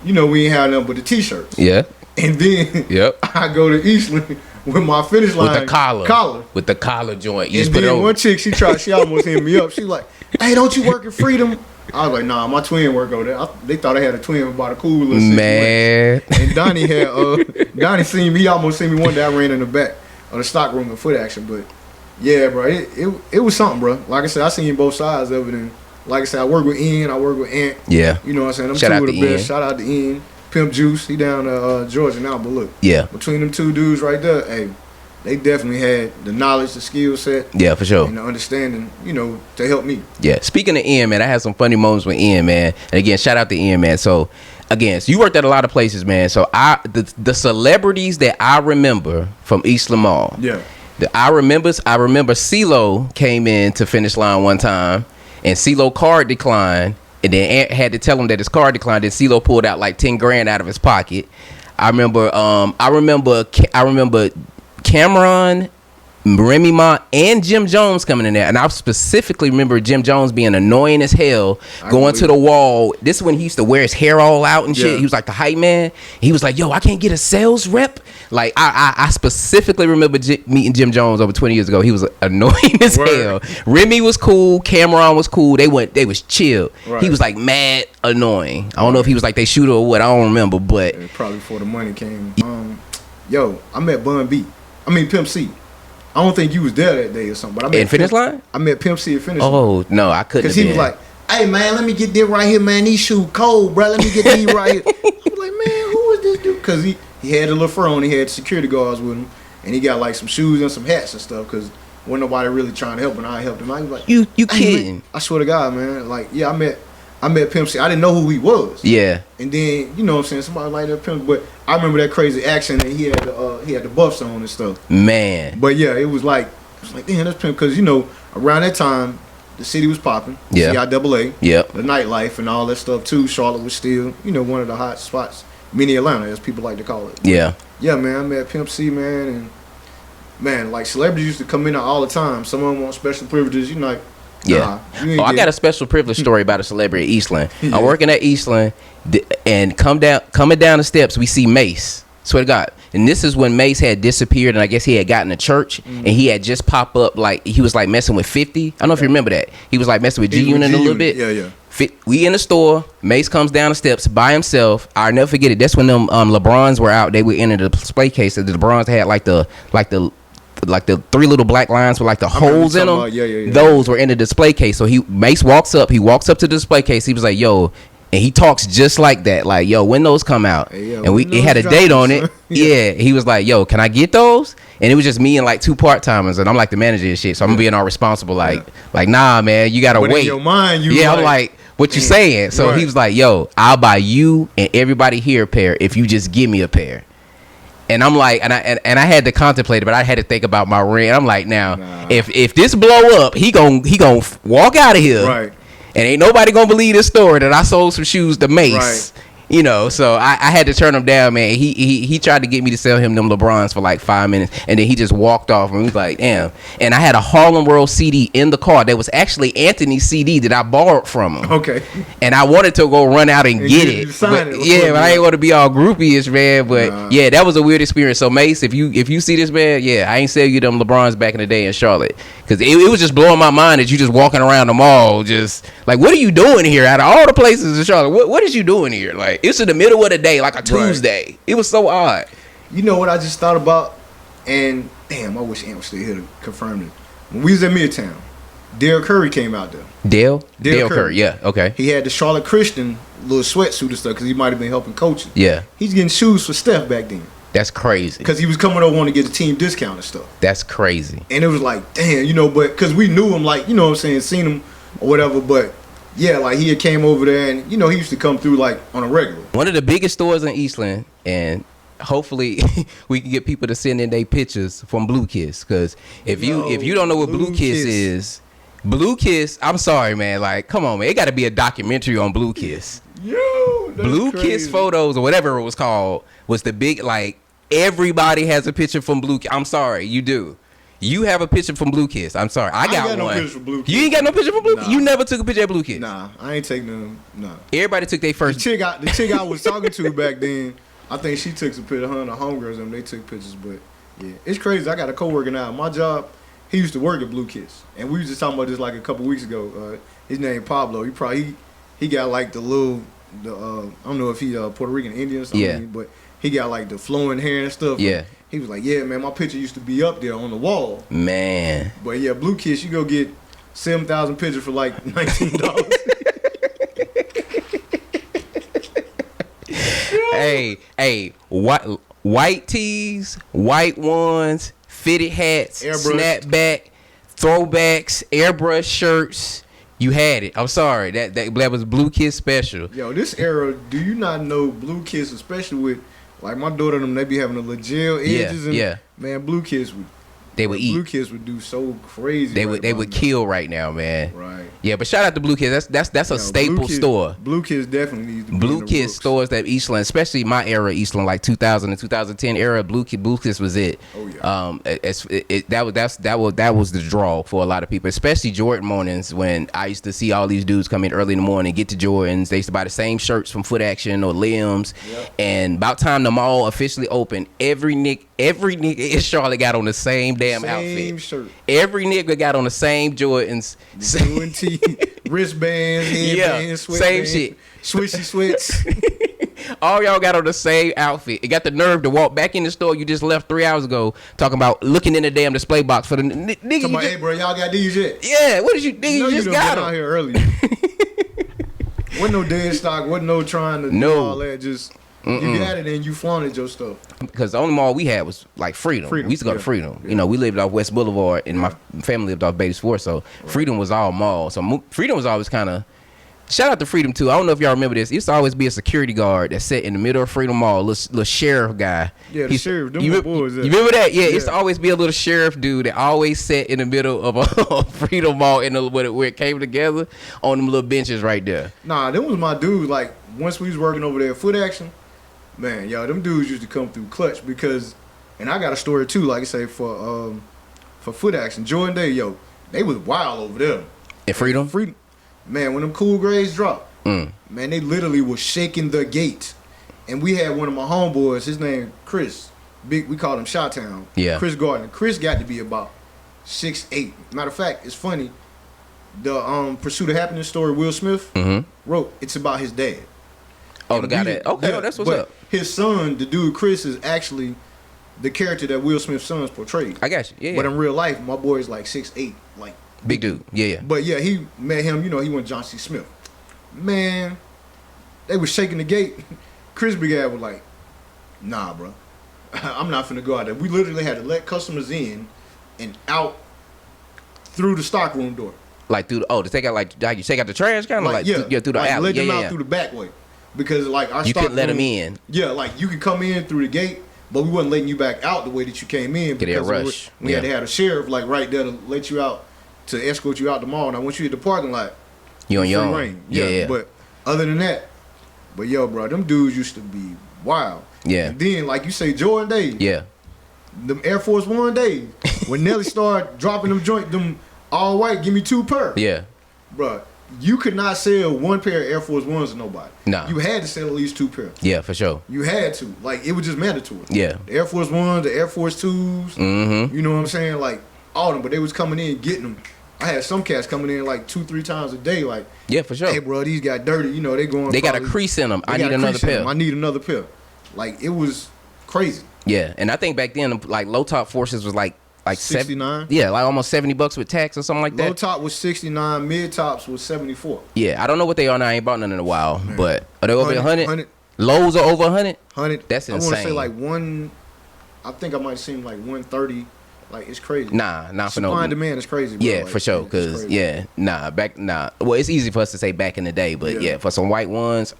Speaker 3: We ain't had nothing but the t-shirts.
Speaker 2: Yeah,
Speaker 3: and then I go to Eastland with my Finish Line
Speaker 2: with the collar with the collar joint. You
Speaker 3: and then one chick, she almost hit me up. She like, hey, don't you work at Freedom? I was like, nah, my twin work over there. They thought I had a twin about a cool little
Speaker 2: man.
Speaker 3: And Donnie seen me. He almost seen me one day. I ran in the back of the stock room at Foot Action. But yeah, bro, it was something, bro. Like I said, I seen both sides of it. And like I said, I work with Ian. I work with Ant.
Speaker 2: Yeah.
Speaker 3: You know what I'm saying? Them two are the best. Shout out to Ian. Pimp Juice, he down Georgia now, but look, between them two dudes right there, hey, they definitely had the knowledge, the skill set,
Speaker 2: for sure,
Speaker 3: and the understanding, to help me.
Speaker 2: Yeah. Speaking of Ian, man, I had some funny moments with Ian, man, and again, shout out to Ian, man. So you worked at a lot of places, man. So the celebrities that I remember from Eastland Mall, I remember CeeLo came in to Finish Line one time, and CeeLo card declined. And then Ant had to tell him that his card declined. Then CeeLo pulled out like $10,000 out of his pocket. I remember Cameron, Remy Ma, and Jim Jones coming in there. And I specifically remember Jim Jones being annoying as hell, going to the wall. This is when he used to wear his hair all out and shit. He was like the hype man. He was like, yo, I can't get a sales rep. Like, I specifically remember meeting Jim Jones over 20 years ago. He was annoying as hell. Remy was cool. Cameron was cool. They was chill. He was like mad annoying. I don't know if he was like they shooter or what. I don't remember, but
Speaker 3: probably before the money came. I met Pimp C. I don't think you was there that day or something. But I met
Speaker 2: Finish Line?
Speaker 3: I met Pimp C at Finish Line.
Speaker 2: Oh, no, I couldn't.
Speaker 3: Because he was like, hey, man, let me get this right here, man. These shoes cold, bro. Let me get these right here. I was like, man, who is this dude? Because he had a little fur on. He had security guards with him. And he got like some shoes and some hats and stuff because wasn't nobody really trying to help him. I helped him. I was like,
Speaker 2: you
Speaker 3: hey,
Speaker 2: kidding?
Speaker 3: Man, I swear to God, man. Like, yeah, I met Pimp C. I didn't know who he was.
Speaker 2: Yeah.
Speaker 3: And then, you know what I'm saying, somebody like that Pimp. But I remember that crazy accent and he had the buffs on and stuff.
Speaker 2: Man.
Speaker 3: But yeah, it was like, damn, that's Pimp. Because, around that time, the city was popping.
Speaker 2: Yeah.
Speaker 3: CIAA.
Speaker 2: Yep.
Speaker 3: The nightlife and all that stuff, too. Charlotte was still, one of the hot spots. Mini Atlanta, as people like to call it.
Speaker 2: Yeah.
Speaker 3: Yeah, man, I met Pimp C, man. And, man, like, celebrities used to come in all the time. Some of them want special privileges. You're like, nah,
Speaker 2: I got a special privilege story about a celebrity at Eastland. I'm working at Eastland, and coming down the steps, we see Mace. Swear to God. And this is when Mace had disappeared, and I guess he had gotten to church, and he had just popped up, like, he was, like, messing with 50. I don't know if you remember that. He was, like, messing with G-Unit a little bit.
Speaker 3: Yeah.
Speaker 2: We in the store. Mace comes down the steps by himself. I'll never forget it. That's when them LeBrons were out. They were in the display case. The LeBrons had, like the 3 little black lines with like the holes in them.
Speaker 3: Yeah.
Speaker 2: Those were in the display case. So Mace walks up. He walks up to the display case. He was like, "Yo," and he talks just like that. Like, "Yo, when those come out?"
Speaker 3: Hey, yo,
Speaker 2: and it had a date on it. Yeah. He was like, "Yo, can I get those?" And it was just me and like 2 part timers, and I'm like the manager and shit. So I'm being all responsible. Like, nah, man, you gotta wait.
Speaker 3: In your mind,
Speaker 2: I'm like, what you saying? So he was like, "Yo, I'll buy you and everybody here a pair if you just give me a pair." And I'm like, and I had to contemplate it, but I had to think about my ring. I'm like, now, if this blow up, he gon' walk out of here,
Speaker 3: right?
Speaker 2: And ain't nobody gonna believe this story that I sold some shoes to Mace, You know, so I had to turn him down, man. He tried to get me to sell him them LeBrons for like 5 minutes, and then he just walked off, and we was like, damn. And I had a Harlem World CD in the car that was actually Anthony's CD that I borrowed from him.
Speaker 3: Okay.
Speaker 2: And I wanted to go run out and get it. But I ain't want to be all groupie-ish, man. But yeah, that was a weird experience. So Mace, if you see this, man, yeah, I ain't sell you them LeBrons back in the day in Charlotte, because it was just blowing my mind that you just walking around the mall, just like, what are you doing here? Out of all the places in Charlotte, what is you doing here? Like, it's in the middle of the day, like a Tuesday. Right. It was so odd.
Speaker 3: You know what I just thought about? And damn, I wish Ant was still here to confirm it. When we was at Midtown, Dale Curry came out there.
Speaker 2: Dale Curry, yeah, okay.
Speaker 3: He had the Charlotte Christian little sweatsuit and stuff because he might have been helping coaching.
Speaker 2: Yeah.
Speaker 3: He's getting shoes for Steph back then.
Speaker 2: That's crazy.
Speaker 3: Because he was coming over wanting to get a team discount and stuff.
Speaker 2: That's crazy.
Speaker 3: And it was like, damn, you know, but because we knew him, like, you know what I'm saying, seen him or whatever, but yeah, like he had came over there and, you know, he used to come through like on a regular.
Speaker 2: One of the biggest stores in Eastland, and hopefully we can get people to send in their pictures from Blue Kiss, because if you don't know what Blue Kiss is, Blue Kiss, I'm sorry, man, like, come on, man, it got to be a documentary on Blue Kiss.
Speaker 3: Yo,
Speaker 2: Blue
Speaker 3: crazy.
Speaker 2: Kiss Photos or whatever it was called was the big, like, everybody has a picture from Blue Kiss. I'm sorry, you do. You have a picture from Blue Kiss. I'm sorry. I got one.
Speaker 3: No picture from Blue Kiss.
Speaker 2: You ain't got no picture from Blue Kiss?
Speaker 3: Nah.
Speaker 2: You never took a picture of Blue Kiss?
Speaker 3: Nah, I ain't taking them. Nah.
Speaker 2: Everybody took their first.
Speaker 3: The chick I was talking to back then, I think she took some pictures. Her and the homegirls and they took pictures. But yeah, it's crazy. I got a coworker now. My job, he used to work at Blue Kiss, and we was just talking about this like a couple weeks ago. His name Pablo. He got like the little I don't know if he Puerto Rican Indian or something.
Speaker 2: Yeah.
Speaker 3: But he got like the flowing hair and stuff.
Speaker 2: Yeah.
Speaker 3: He was like, yeah, man, my picture used to be up there on the wall.
Speaker 2: Man.
Speaker 3: But yeah, Blue Kiss, you go get 7,000 pictures for like $19.
Speaker 2: Hey, white tees, white ones, fitted hats,
Speaker 3: airbrush.
Speaker 2: snapback, throwbacks, airbrush shirts. You had it. I'm sorry. That was Blue Kiss special.
Speaker 3: Yo, this era, do you not know Blue Kiss, especially with, like, my daughter and them, they be having the little gel edges.
Speaker 2: Yeah.
Speaker 3: Man, Blue Kiss would.
Speaker 2: They would eat.
Speaker 3: Blue Kiss would do so crazy.
Speaker 2: They would kill right now, man.
Speaker 3: Right.
Speaker 2: Yeah, but shout out to Blue Kiss. That's a staple store.
Speaker 3: Blue Kiss definitely needs to be
Speaker 2: Blue Kiss stores that Eastland, especially my era, Eastland, like 2000 and 2010 era. Blue Kiss was it.
Speaker 3: Oh yeah.
Speaker 2: That was the draw for a lot of people, especially Jordan mornings when I used to see all these dudes come in early in the morning, get to Jordans. They used to buy the same shirts from Foot Action or Limbs. Yep. And about time the mall officially opened, every nigga in Charlotte got on the same damn outfit.
Speaker 3: Shirt.
Speaker 2: Every nigga got on the same Jordans.
Speaker 3: Same wristbands, headbands, sweatbands,
Speaker 2: same shit.
Speaker 3: Swishy sweats.
Speaker 2: All y'all got on the same outfit. It got the nerve to walk back in the store you just left 3 hours ago, talking about looking in the damn display box for the nigga.
Speaker 3: Talking about, hey bro, y'all got these yet?
Speaker 2: Yeah, what did you nigga? You just got them
Speaker 3: out here early. Wasn't no dead stock. Wasn't no trying to do all that. Just you got it and you flaunted your stuff.
Speaker 2: Because the only mall we had was like Freedom. We used to go to Freedom. Yeah. You know, we lived off West Boulevard, and my family lived off Beatties Ford, so Freedom was all mall. So Freedom was always kind of. Shout out to Freedom too. I don't know if y'all remember this. It used to always be a security guard that sat in the middle of Freedom Mall, little sheriff guy.
Speaker 3: Yeah, the sheriff. Them
Speaker 2: you
Speaker 3: boys.
Speaker 2: You remember that? Yeah, it used to always be a little sheriff dude that always sat in the middle of a Freedom Mall where it came together on them little benches right there.
Speaker 3: Nah, them was my dudes. Like once we was working over there at Foot Action, man, y'all, them dudes used to come through clutch because, and I got a story too. Like I say for Foot Action, Jordan Day, yo, they was wild over there.
Speaker 2: In Freedom.
Speaker 3: Man, when them cool grades dropped, man, they literally was shaking the gate. And we had one of my homeboys, his name Chris. We called him Shot-Town.
Speaker 2: Yeah.
Speaker 3: Chris Gardner. Chris got to be about 6'8". Matter of fact, it's funny. The Pursuit of Happiness story Will Smith wrote, it's about his dad.
Speaker 2: Oh, the guy that... Okay, yeah, that's what's up.
Speaker 3: His son, the dude Chris, is actually the character that Will Smith's son's portrayed.
Speaker 2: I got you. Yeah.
Speaker 3: But in real life, my boy is like 6'8", like...
Speaker 2: Big dude, yeah.
Speaker 3: But yeah, he met him, you know, he went John C. Smith. Man, they was shaking the gate. Chris Big Ad was like, nah, bro. I'm not finna go out there. We literally had to let customers in and out through the stockroom door.
Speaker 2: Like through to take out you take out the trash kind of through the alley.
Speaker 3: Let them out through the back way. Because like our
Speaker 2: you couldn't let
Speaker 3: room,
Speaker 2: them in.
Speaker 3: Yeah, like you could come in through the gate, but we wasn't letting you back out the way that you came in
Speaker 2: because rush.
Speaker 3: We had to have a sheriff like right there to let you out, to escort you out the mall. Now once you hit the parking lot,
Speaker 2: you on your own.
Speaker 3: Yeah. But other than that, But yo, bro, them dudes used to be wild.
Speaker 2: Yeah.
Speaker 3: And then, like you say, Jordan days.
Speaker 2: Yeah.
Speaker 3: Them Air Force One days. When Nelly started dropping them all white, give me 2 pair.
Speaker 2: Yeah.
Speaker 3: Bro, you could not sell 1 pair of Air Force Ones to nobody.
Speaker 2: Nah.
Speaker 3: You had to sell at least 2 pairs.
Speaker 2: Yeah, for sure.
Speaker 3: You had to. Like, it was just mandatory.
Speaker 2: Yeah.
Speaker 3: The Air Force Ones, the Air Force 2s.
Speaker 2: Mm-hmm.
Speaker 3: You know what I'm saying? Like, all of them. But they was coming in getting them. I had some cats coming in like 2-3 times a day. Like,
Speaker 2: yeah, for sure.
Speaker 3: hey, bro, these got dirty. You know, they going.
Speaker 2: They got a crease in them. I need another pair.
Speaker 3: I need another pair. Like, it was crazy.
Speaker 2: Yeah, and I think back then, like low top forces was like
Speaker 3: 69.
Speaker 2: Yeah, like almost $70 with tax or something like that.
Speaker 3: Low top was 69. Mid tops was 74.
Speaker 2: Yeah, I don't know what they are now. I ain't bought none in a while, but are they over 100?
Speaker 3: 100.
Speaker 2: Lows are over 100.
Speaker 3: 100.
Speaker 2: That's insane.
Speaker 3: I want to say like one. I think I might have seen like 130. Like, it's crazy.
Speaker 2: Nah, not for no.
Speaker 3: Supply and demand is crazy, bro.
Speaker 2: Yeah,
Speaker 3: like,
Speaker 2: for sure. Cause well, it's easy for us to say back in the day, but yeah, for some white ones,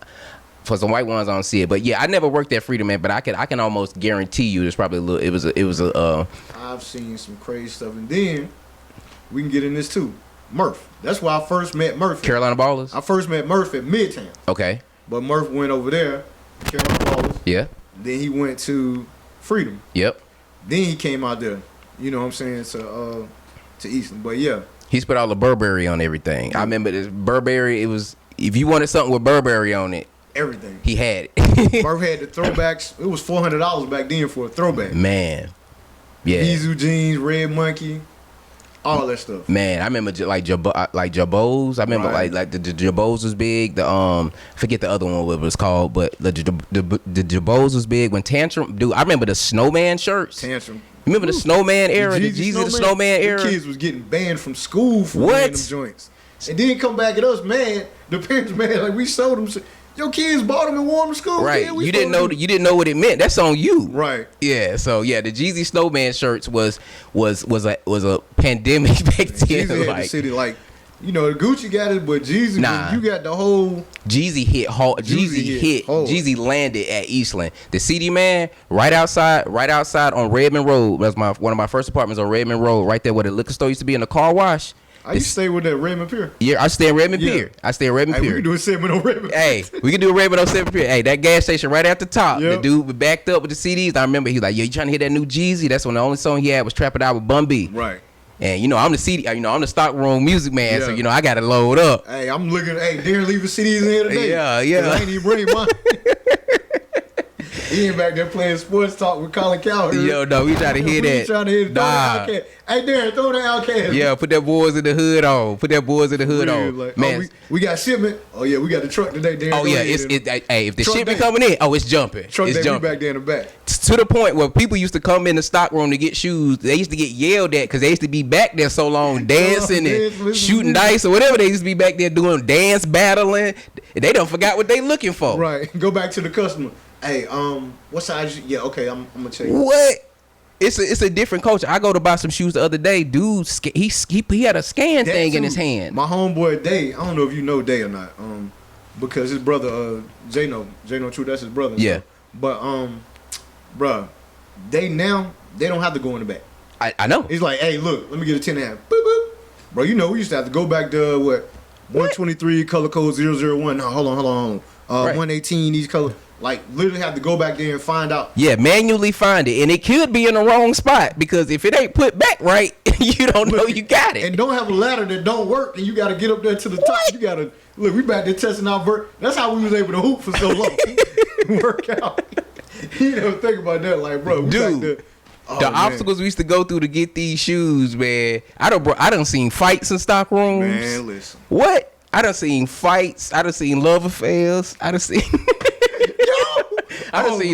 Speaker 2: I don't see it. But yeah, I never worked at Freedom, man. But I can almost guarantee you, there's probably a little. It was a.
Speaker 3: I've seen some crazy stuff, and then we can get in this too. Murph. That's why I first met Murph.
Speaker 2: Carolina Ballers.
Speaker 3: I first met Murph at Midtown.
Speaker 2: Okay.
Speaker 3: But Murph went over there, Carolina Ballers.
Speaker 2: Yeah.
Speaker 3: Then he went to Freedom.
Speaker 2: Yep.
Speaker 3: Then he came out there. You know what I'm saying, to Eastland. But yeah.
Speaker 2: He's put all the Burberry on everything. I remember this Burberry, it was, if you wanted something with Burberry on it,
Speaker 3: everything.
Speaker 2: He had it.
Speaker 3: Murph had the throwbacks. It was $400 back then for a throwback.
Speaker 2: Man. Yeah.
Speaker 3: Eazu jeans, Red Monkey, all that stuff.
Speaker 2: Man, I remember like Jabos. I remember like the Jabos was big. The forget the other one what it was called, but the Jabos was big when Tantrum. Dude, I remember the Snowman shirts.
Speaker 3: Tantrum.
Speaker 2: Remember the Snowman era, the Jeezy the Snowman era.
Speaker 3: The kids was getting banned from school for wearing them joints, and then come back at us, man. The parents, man, like we sold them. Your kids bought them and wore them to school.
Speaker 2: Right,
Speaker 3: man,
Speaker 2: you didn't know what it meant. That's on you.
Speaker 3: Right.
Speaker 2: Yeah. So yeah, the Jeezy Snowman shirts was a pandemic back then.
Speaker 3: Jeezy had the city like. You know, Gucci got it, but Jeezy, you got the whole.
Speaker 2: Jeezy hit. Jeezy landed at Eastland. The CD Man, right outside on Redmond Road. That's one of my first apartments on Redmond Road, right there where the liquor store used to be in the car wash.
Speaker 3: I used to stay with that Redmond Pier.
Speaker 2: Yeah, I stay in Redmond Pier. Pier.
Speaker 3: We can do a segment on Redmond Pier.
Speaker 2: Hey, we can do a Redmond on 7 Pier. Hey, that gas station right at the top. Yep. The dude backed up with the CDs. I remember he was like, yo, you trying to hear that new Jeezy? That's when the only song he had was Trap It Out with Bun B.
Speaker 3: Right.
Speaker 2: And you know I'm the stockroom music man, so you know I gotta load up.
Speaker 3: Hey, I'm looking. Hey, Darren leaving CDs in here today.
Speaker 2: Yeah.
Speaker 3: I ain't even bring mine. He ain't back there playing sports talk with Colin Cowherd.
Speaker 2: Yo, no, we trying to hear that.
Speaker 3: Trying to hear Outcast. Hey, Darren, throw that Outcast.
Speaker 2: Yeah, put that Boys in the Hood on.
Speaker 3: Like,
Speaker 2: man,
Speaker 3: we got shipment. Oh yeah, we got the truck today, Darren.
Speaker 2: Oh yeah, if the shipment coming in, it's jumping.
Speaker 3: Truck
Speaker 2: it's
Speaker 3: jumping. We back there in the back.
Speaker 2: To the point where people used to come in the stock room to get shoes. They used to get yelled at because they used to be back there so long dancing and shooting dice or whatever. They used to be back there doing dance battling. They don't forgot what they looking for.
Speaker 3: Right. Go back to the customer. Hey, what size? Yeah, okay. I'm gonna tell you.
Speaker 2: What? It's a different culture. I go to buy some shoes the other day. Dude, he had a scan thing in his hand.
Speaker 3: My homeboy Day. I don't know if you know Day or not. Because his brother J-No True, that's his brother.
Speaker 2: Yeah.
Speaker 3: But bruh, they don't have to go in the back.
Speaker 2: I know.
Speaker 3: He's like, hey, look, let me get a 10 and a half. Boop, boop. Bro, you know we used to have to go back to 123 color code 001. No, hold on. 118 these colors. Like literally have to go back there and find out.
Speaker 2: Yeah, manually find it, and it could be in the wrong spot because if it ain't put back right, you don't know you got it.
Speaker 3: And don't have a ladder that don't work, and you got to get up there to the top. You got to look. We back there testing out That's how we was able to hoop for so long. Work out. You never think about that, like bro. We
Speaker 2: dude.
Speaker 3: Back there.
Speaker 2: The obstacles we used to go through to get these shoes, man. I done seen fights in stock rooms.
Speaker 3: Man, listen.
Speaker 2: What? I done seen fights. I done seen love affairs. I done seen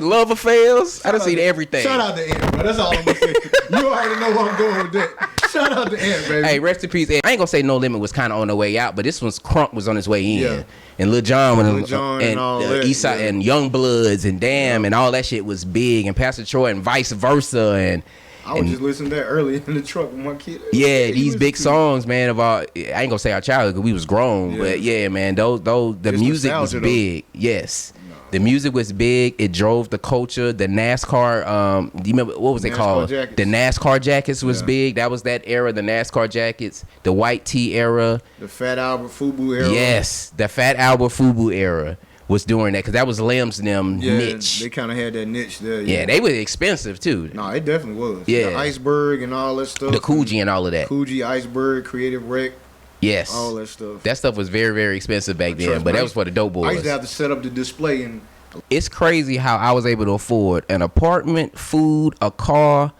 Speaker 2: love affairs. I done seen everything.
Speaker 3: Shout out to Ant, bro. That's all I'm gonna say. You already know where I'm going with that. Shout out to Ant, baby.
Speaker 2: Hey, rest in peace. I ain't gonna say No Limit was kind of on the way out, but this one's Crunk was on his way in. Yeah. And Lil Jon and all that, Eastside and Young Bloods and Damn and all that shit was big, and Pastor Troy and vice versa. And
Speaker 3: I was just listening to that early in the truck with my kid.
Speaker 2: Yeah, these big songs, man. Of our, I ain't gonna say our childhood because we was grown, but yeah, man. The music was big. Yes. The music was big. It drove the culture. The NASCAR, do you remember what was it called?
Speaker 3: Jackets.
Speaker 2: The NASCAR jackets was big. That was that era. The NASCAR jackets, the white tee era,
Speaker 3: the Fat Albert Fubu era.
Speaker 2: Yes, the Fat Albert Fubu era. was doing that because that was Lim's niche.
Speaker 3: They kind of had that niche there.
Speaker 2: Yeah, they were expensive too.
Speaker 3: No, it definitely was.
Speaker 2: Yeah,
Speaker 3: the Iceberg and all that stuff.
Speaker 2: The Coogee and all of that.
Speaker 3: Coogee, Iceberg, Creative Rec.
Speaker 2: Yes,
Speaker 3: all that stuff.
Speaker 2: That stuff was very, very expensive back then, but that was for the dope boys.
Speaker 3: I used to have to set up the display, and
Speaker 2: it's crazy how I was able to afford an apartment, food, a car,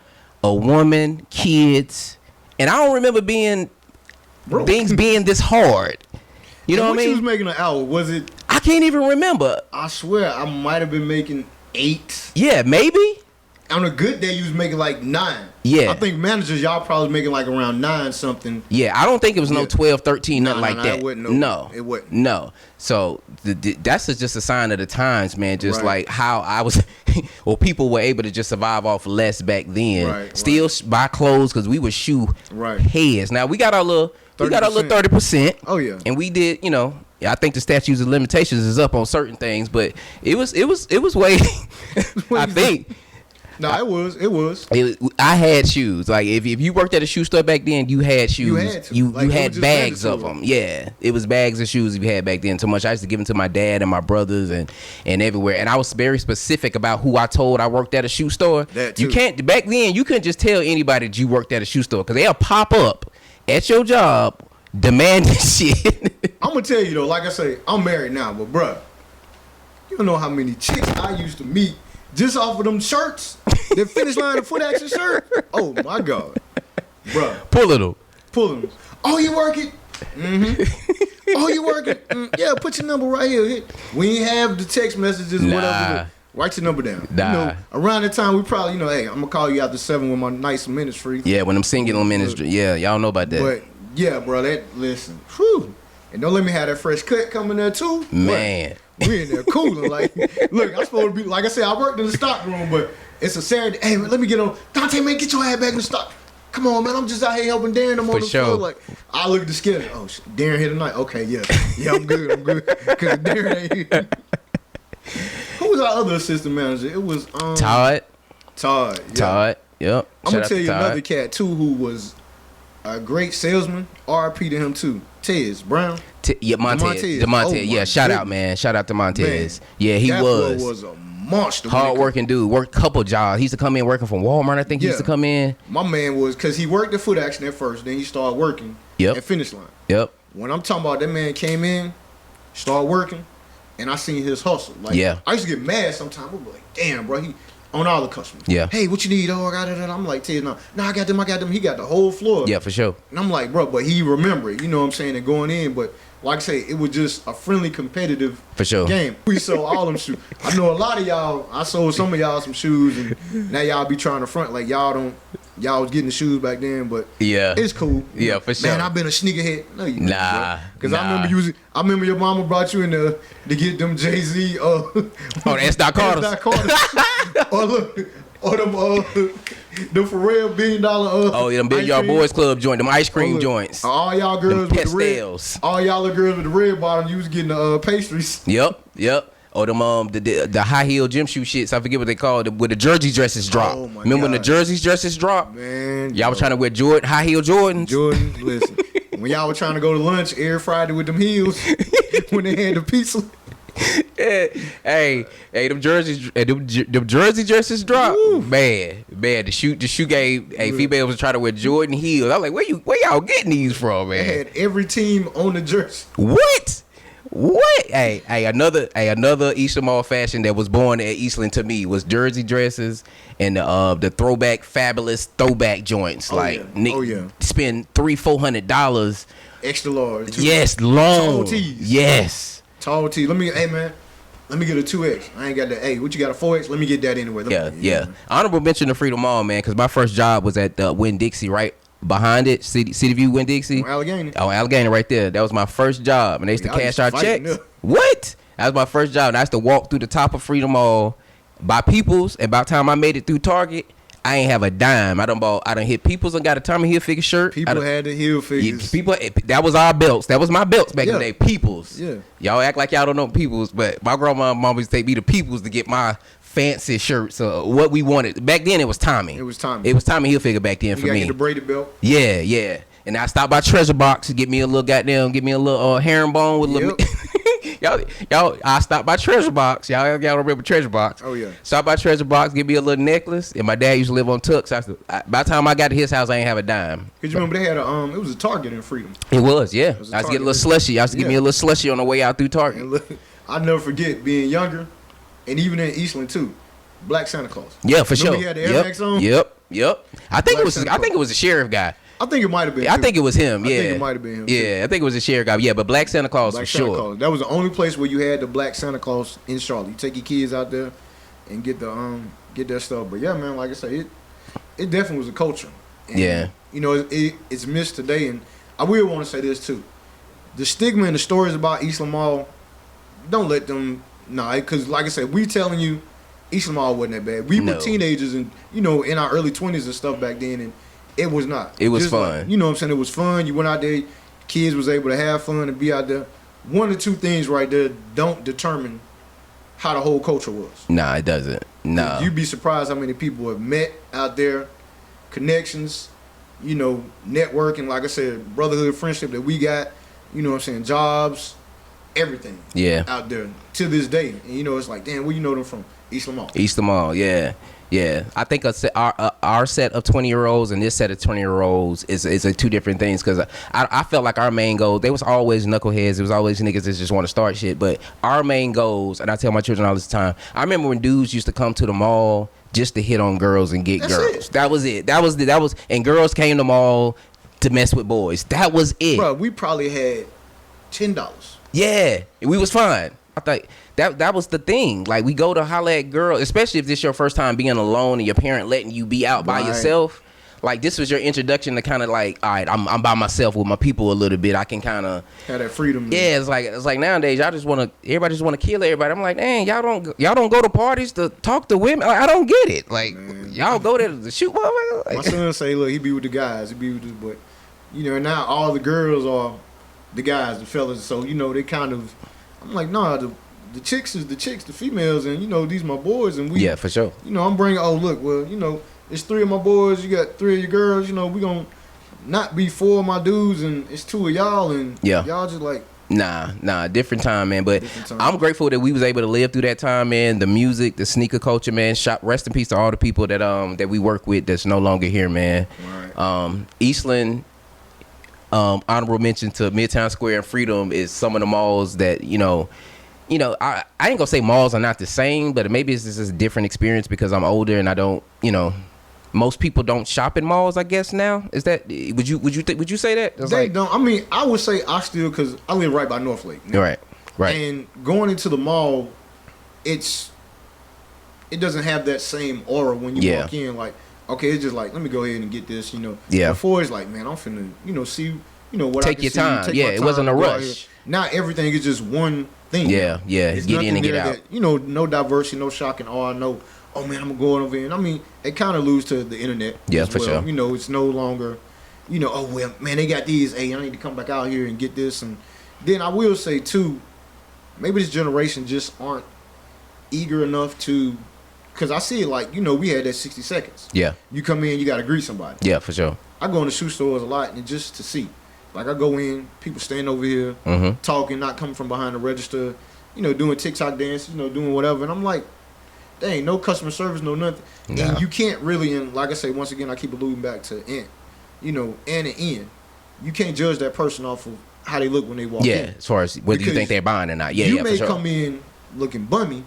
Speaker 2: a woman, kids, and I don't remember things being this hard. You know what I mean?
Speaker 3: You was making an hour? Was it?
Speaker 2: I can't even remember.
Speaker 3: I swear, I might have been making 8.
Speaker 2: Yeah, maybe.
Speaker 3: On a good day, you was making like 9.
Speaker 2: Yeah.
Speaker 3: I think managers, y'all probably making like around 9 something.
Speaker 2: Yeah, I don't think it was no 12, 13, nothing like that.
Speaker 3: It wasn't
Speaker 2: no,
Speaker 3: it wasn't.
Speaker 2: No. So that's just a sign of the times, man. Just like how I was, well, people were able to just survive off less back then.
Speaker 3: Right.
Speaker 2: Still buy clothes because we would shoe heads. Now we got our little 30%.
Speaker 3: Oh yeah.
Speaker 2: And we did, I think the statutes of limitations is up on certain things, but it was way. I think.
Speaker 3: No, it was.
Speaker 2: I had shoes. Like if you worked at a shoe store back then, you had shoes.
Speaker 3: You had to.
Speaker 2: You had bags of them. Yeah, it was bags of shoes you had back then. So much I used to give them to my dad and my brothers and everywhere. And I was very specific about who I told I worked at a shoe store.
Speaker 3: That too.
Speaker 2: You can't back then. You couldn't just tell anybody that you worked at a shoe store because they'll pop up at your job demanding shit.
Speaker 3: I'm gonna tell you though. Like I say, I'm married now, but bruh, you don't know how many chicks I used to meet. Just off of them shirts, the Finish Line and Foot Action shirt. Oh my God, bruh.
Speaker 2: Pull them.
Speaker 3: Oh, you working? Mm-hmm. Oh, you working? Yeah, put your number right here. We ain't have the text messages or whatever. Write your number down. Around the time we probably, hey, I'm gonna call you after 7 when my nights ministry.
Speaker 2: Yeah, when I'm singing on ministry. Yeah, y'all know about that.
Speaker 3: But yeah, bro, listen. Whew. And don't let me have that fresh cut coming there too.
Speaker 2: Man.
Speaker 3: Boy, we in there cooling. Like, look, I'm supposed to be, like I said, I worked in the stock room, but it's a Saturday. Hey, man, let me get on. Donte, man, get your ass back in the stock. Come on, man, I'm just out here helping Darren. I'm on the floor. Like, I look at the schedule. Oh, Darren here tonight. Okay, yeah, I'm good. Because Darren ain't here. Who was our other assistant manager? It was
Speaker 2: Todd.
Speaker 3: Yeah.
Speaker 2: Todd. Yep.
Speaker 3: I'm gonna tell you another cat too who was a great salesman. R.I.P. to him too. Tez Brown.
Speaker 2: Montez. Yeah, shout out, man. Shout out to Montez. Man, yeah, he
Speaker 3: was a monster.
Speaker 2: Hard working dude. Worked a couple jobs. He used to come in working from Walmart. I think he used to come in.
Speaker 3: My man was, because he worked at Foot Action at first. Then he started working at Finish Line.
Speaker 2: Yep.
Speaker 3: When I'm talking about that man came in, started working, and I seen his hustle. Like, I used to get mad sometimes. I would be like, damn, bro, he on all the customers. Yeah. Hey, what you need? Oh, I got it. I'm like, Ted, no, I got them. He got the whole floor.
Speaker 2: Yeah, for sure.
Speaker 3: And I'm like, bro, but he remembered, you know what I'm saying, and going in. But like I say, it was just a friendly, competitive game. We sold all them shoes. I know a lot of y'all, I sold some of y'all some shoes, and now y'all be trying to front like y'all was getting the shoes back then, but it's cool.
Speaker 2: Yeah, for sure.
Speaker 3: Man, I've been a sneakerhead. No, you because I remember your mama brought you in there to get them Jay-Z.
Speaker 2: The S.Dot Carters.
Speaker 3: Or them Pharrell $1 billion.
Speaker 2: Them Big Yard Boys Club joint, them ice cream joints.
Speaker 3: All y'all girls with the red. All y'all girls with the red bottom, you was getting the pastries.
Speaker 2: Yep. Or them the high heel gym shoe shits. I forget what they called it. Where the jersey dresses drop.
Speaker 3: Oh my
Speaker 2: Remember
Speaker 3: God.
Speaker 2: when the jersey dresses drop?
Speaker 3: Man,
Speaker 2: y'all was trying to wear high heel Jordans.
Speaker 3: Listen. When y'all were trying to go to lunch every Friday with them heels, when they had the pizza.
Speaker 2: Hey, them jersey dresses drop. Woo. Man, the shoe game. Hey, females was trying to wear Jordan heels. I was like, where y'all getting these from, man?
Speaker 3: They had every team on the jersey.
Speaker 2: What? Hey, another Eastland Mall fashion that was born at Eastland to me was jersey dresses and the throwback fabulous throwback joints. Spend $300-$400
Speaker 3: extra large.
Speaker 2: Yes, long.
Speaker 3: Tall tees.
Speaker 2: Yes.
Speaker 3: Tall tees. Let me get a 2X. I ain't got that. Hey, what you got, a 4X? Let me get that anyway.
Speaker 2: Yeah. Honorable mention to Freedom Mall, man, because my first job was at Winn-Dixie, right behind it, City View Winn-Dixie. Allegheny right there. That was my first job, and they used to cash our checks. What? That was my first job, and I used to walk through the top of Freedom Mall by People's, and by the time I made it through Target, I ain't have a dime. I done hit People's and got a Tommy Hilfiger shirt.
Speaker 3: People had the Hilfigers.
Speaker 2: That was our belts. That was my belts back in the day. People's.
Speaker 3: Yeah.
Speaker 2: Y'all act like y'all don't know People's, but my grandma and mom used to take me to People's to get my fancy shirts or what we wanted. Back then it was Tommy. It was Tommy Hilfiger back then for me.
Speaker 3: Get the braided belt.
Speaker 2: Yeah. And I stopped by Treasure Box to get me a little herringbone with a little. y'all, I stopped by Treasure Box. Y'all remember Treasure Box?
Speaker 3: Oh yeah.
Speaker 2: Stop by Treasure Box, give me a little necklace. And my dad used to live on Tuck. So by the time I got to his house, I ain't have a dime.
Speaker 3: Cause you remember they had it was a Target in Freedom.
Speaker 2: It was, yeah. I
Speaker 3: was
Speaker 2: used to get a little slushy. I used to give me a little slushy on the way out through Target.
Speaker 3: And look, I'll never forget being younger, and even in Eastland too. Black Santa Claus.
Speaker 2: Yeah, for sure.
Speaker 3: He had the Air Max on.
Speaker 2: Yep. I think it was a sheriff guy.
Speaker 3: I think it might have been.
Speaker 2: I think it was him. Yeah,
Speaker 3: I think it might have been him.
Speaker 2: Yeah, I think it was a sheriff guy. Yeah, but Black Santa Claus for sure.
Speaker 3: Claus. That was the only place where you had the Black Santa Claus in Charlotte. You take your kids out there and get that stuff. But yeah, man, like I say, it definitely was a culture. And,
Speaker 2: yeah.
Speaker 3: You know, it's missed today, and I will want to say this too: the stigma and the stories about Eastland Mall, don't let them. Because like I said, we telling you, Eastland Mall wasn't that bad. We were teenagers and, you know, in our early 20s and stuff back then, and it was not.
Speaker 2: It was just fun.
Speaker 3: Like, you know what I'm saying? It was fun. You went out there, kids was able to have fun and be out there. One or two things right there don't determine how the whole culture was.
Speaker 2: Nah, it doesn't. Nah.
Speaker 3: You'd be surprised how many people have met out there, connections, you know, networking, like I said, brotherhood, friendship that we got, you know what I'm saying, jobs, everything out there to this day. And you know, it's like, damn, where you know them from? Eastland Mall.
Speaker 2: Eastland Mall, yeah. I think our set of 20-year-olds and this set of 20-year-olds is two different things, because I felt like our main goal, they was always knuckleheads, it was always niggas that just want to start shit, but our main goals, and I tell my children all this time, I remember when dudes used to come to the mall just to hit on girls and get girls. That was it. That was and girls came to the mall to mess with boys. That was it.
Speaker 3: Bro, we probably had $10.
Speaker 2: Yeah, we was fine. I thought that was the thing. Like, we go to holler at girls, especially if this your first time being alone and your parent letting you be out by yourself. Like, this was your introduction to kind of like, all right, I'm by myself with my people a little bit. I can kind of
Speaker 3: have that freedom.
Speaker 2: Yeah, it's like nowadays everybody just want to kill everybody. I'm like, dang, y'all don't go to parties to talk to women. Like, I don't get it. Like, y'all go there to shoot motherfuckers. Like,
Speaker 3: my son say, look, he be with the guys, he be with this, but you know, now all the girls are the guys, the fellas. So you know, they kind of. I'm like, nah, the chicks is the chicks, the females, and you know, these my boys, and we.
Speaker 2: Yeah, for sure.
Speaker 3: You know, I'm bringing. Oh, look, well, you know, it's 3 of my boys. You got 3 of your girls. You know, we gonna not be 4 of my dudes, and it's 2 of y'all, and y'all just like.
Speaker 2: Nah, different time, man. But I'm grateful that we was able to live through that time, man. The music, the sneaker culture, man. Rest in peace to all the people that we work with that's no longer here, man. Right. Eastland. Honorable mention to Midtown Square and Freedom is some of the malls that you know I ain't gonna say malls are not the same, but maybe it's just a different experience because I'm older and I don't, you know, most people don't shop in malls, I guess. Now is that would you say that
Speaker 3: they don't? I mean, I would say I still, because I live right by North Lake now.
Speaker 2: right
Speaker 3: and going into the mall, it doesn't have that same aura when you walk in. Like, okay, it's just like, let me go ahead and get this, you know. Yeah. Before, it's like, man, I'm finna, you know, see, you know, what
Speaker 2: take
Speaker 3: I can
Speaker 2: your
Speaker 3: see.
Speaker 2: time.
Speaker 3: Take
Speaker 2: yeah, it wasn't a rush.
Speaker 3: Now everything is just one thing.
Speaker 2: Yeah,
Speaker 3: it's
Speaker 2: get in and get out.
Speaker 3: That, you know, no diversity, no shocking. Oh, I know. Oh man, I'm going over here. And I mean, it kind of lose to the internet.
Speaker 2: Yeah, for sure.
Speaker 3: You know, it's no longer, you know, oh well, man, they got these. Hey, I need to come back out here and get this. And then I will say too, maybe this generation just aren't eager enough to. Because I see it like, you know, we had that 60 seconds. Yeah. You come in, you got to greet somebody.
Speaker 2: Yeah, for sure.
Speaker 3: I go in the shoe stores a lot and just to see. Like, I go in, people standing over here, talking, not coming from behind the register, you know, doing TikTok dances, you know, doing whatever. And I'm like, dang, no customer service, no nothing. Nah. And you can't really, and like I say, once again, I keep alluding back to Ant. You know, Ant and Ian. You can't judge that person off of how they look when they walk in.
Speaker 2: Yeah, as far as whether you think they're buying or not. Yeah,
Speaker 3: you may
Speaker 2: for sure.
Speaker 3: come in looking bummy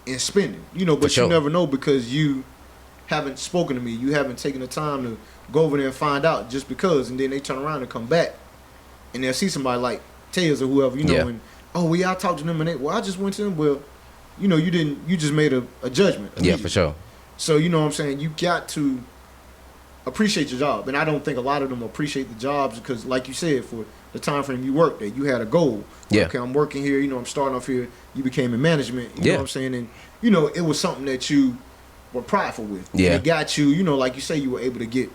Speaker 3: and spending, you know, but you never know because you haven't spoken to me. You haven't taken the time to go over there and find out just because, and then they turn around and come back and they'll see somebody like Tails or whoever, you know, and I talked to them and I just went to them. Well, you know, you just made a judgment.
Speaker 2: Yeah, for sure.
Speaker 3: So, you know what I'm saying? You got to appreciate your job. And I don't think a lot of them appreciate the jobs because, like you said, for the time frame you worked at, you had a goal. Yeah. Okay, I'm working here, you know, I'm starting off here. You became in management, you know what I'm saying? And, you know, it was something that you were prideful with. Yeah. And it got you, you know, like you say, you were able to get,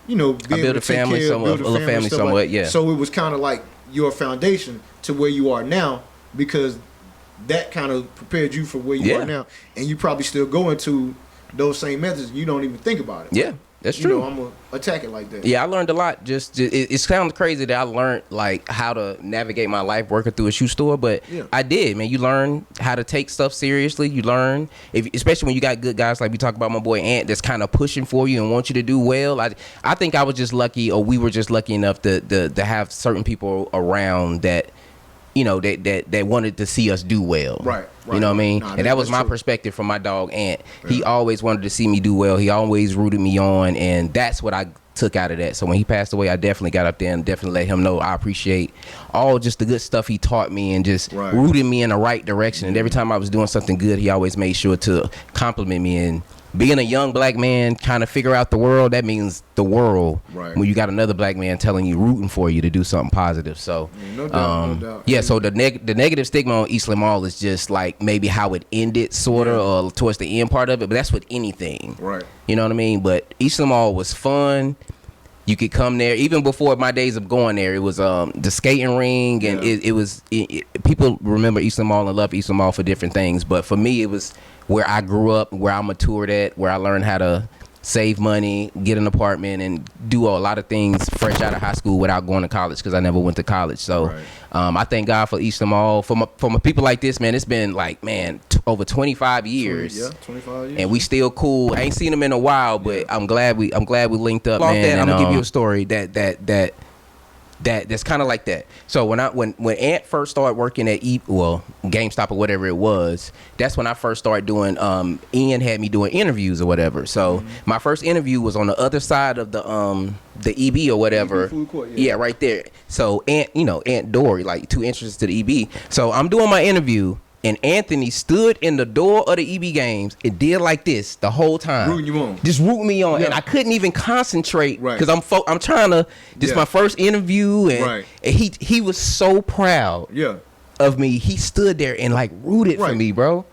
Speaker 3: you know,
Speaker 2: build a family somewhat, yeah.
Speaker 3: So it was kind of like your foundation to where you are now because that kind of prepared you for where you are now. And you probably still go into those same methods and you don't even think about it.
Speaker 2: Yeah. That's true.
Speaker 3: I'm gonna attack it like that.
Speaker 2: Yeah, I learned a lot. It sounds crazy that I learned like how to navigate my life working through a shoe store, but I did, man. You learn how to take stuff seriously. You learn, especially when you got good guys like we talk about my boy Ant that's kind of pushing for you and want you to do well. I think I was just lucky, or we were just lucky enough to have certain people around that, you know, that wanted to see us do well. Right. You know what I mean? Nah, and that was my perspective from my dog Ant. Yeah. He always wanted to see me do well. He always rooted me on, and that's what I took out of that. So when he passed away, I definitely got up there and definitely let him know I appreciate all just the good stuff he taught me and just rooted me in the right direction. And every time I was doing something good, he always made sure to compliment me. And being a young black man trying to figure out the world, that means the world when you got another black man telling you, rooting for you to do something positive. So no doubt. Yeah, so the negative stigma on Eastland Mall is just like maybe how it ended sort of or towards the end part of it, but that's with anything, right? You know what I mean? But Eastland Mall was fun. You could come there even before my days of going there. It was the skating ring, and it was people remember Eastland Mall and love Eastland Mall for different things, but for me it was where I grew up, where I matured at, where I learned how to save money, get an apartment, and do a lot of things fresh out of high school without going to college, because I never went to college. So I thank God for Eastland Mall. For my people like this, man, it's been like, man, over 25 years. 25 years. And we still cool. I ain't seen them in a while, but I'm glad we linked up, man. I'm gonna give you a story that's kind of like that. So when Ant first started working at GameStop or whatever it was, that's when I first started doing. Ian had me doing interviews or whatever. So my first interview was on the other side of the EB or whatever. Food court, right there. So Aunt Dory, like 2 entrances to the EB. So I'm doing my interview, and Anthony stood in the door of the EB games and did like this the whole time. Rooting you on. Just rooting me on. Yeah. And I couldn't even concentrate because I'm trying to, this is my first interview. And, and he was so proud of me. He stood there and like rooted for me, bro.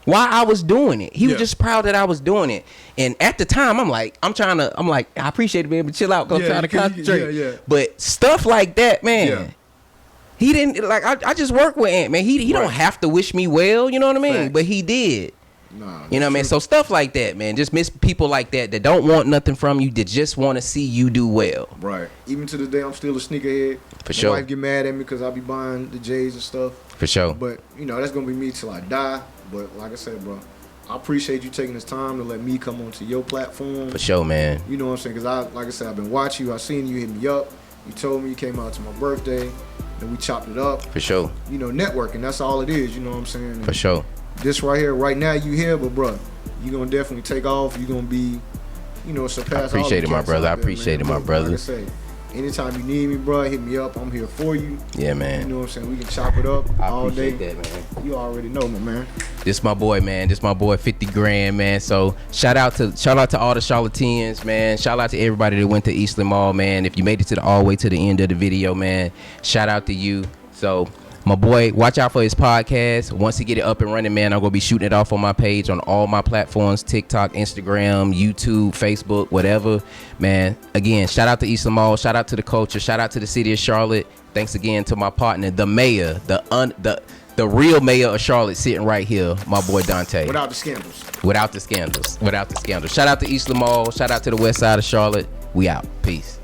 Speaker 2: While I was doing it. He was just proud that I was doing it. And at the time, I'm like, I appreciate it, baby, but chill out because I'm trying to concentrate. But stuff like that, man. Yeah. He didn't, like, I just work with Ant, man. He don't have to wish me well, you know what I mean? Facts. But he did. Nah, you know what I mean? So stuff like that, man. Just miss people like that don't want nothing from you, that just want to see you do well. Right. Even to this day, I'm still a sneakerhead. For sure. My wife get mad at me because I be buying the J's and stuff. For sure. But, that's going to be me till I die. But like I said, bro, I appreciate you taking this time to let me come onto your platform. For sure, man. You know what I'm saying? Because like I said, I've been watching you. I seen you hit me up. You told me you came out to my birthday. And we chopped it up. For sure. Networking. That's all it is. You know what I'm saying? And for sure. This right here, right now, you here, but bro, you gonna definitely take off. You gonna be, surpass. I appreciate it, my brother. I appreciate it, my brother. Like I say, anytime you need me, bro, hit me up. I'm here for you. Yeah, man. You know what I'm saying? We can chop it up all day. I appreciate that, man. You already know me, man. This my boy, man. This my boy, 50 grand, man. So shout out to all the Charlotteans, man. Shout out to everybody that went to Eastland Mall, man. If you made it all the way to the end of the video, man, shout out to you. So my boy, watch out for his podcast. Once he get it up and running, man, I'm gonna be shooting it off on my page on all my platforms: TikTok, Instagram, YouTube, Facebook, whatever. Man, again, shout out to Eastland Mall. Shout out to the culture. Shout out to the city of Charlotte. Thanks again to my partner, the mayor, the real mayor of Charlotte, sitting right here, my boy Donte. Without the scandals. Without the scandals. Shout out to Eastland Mall. Shout out to the west side of Charlotte. We out. Peace.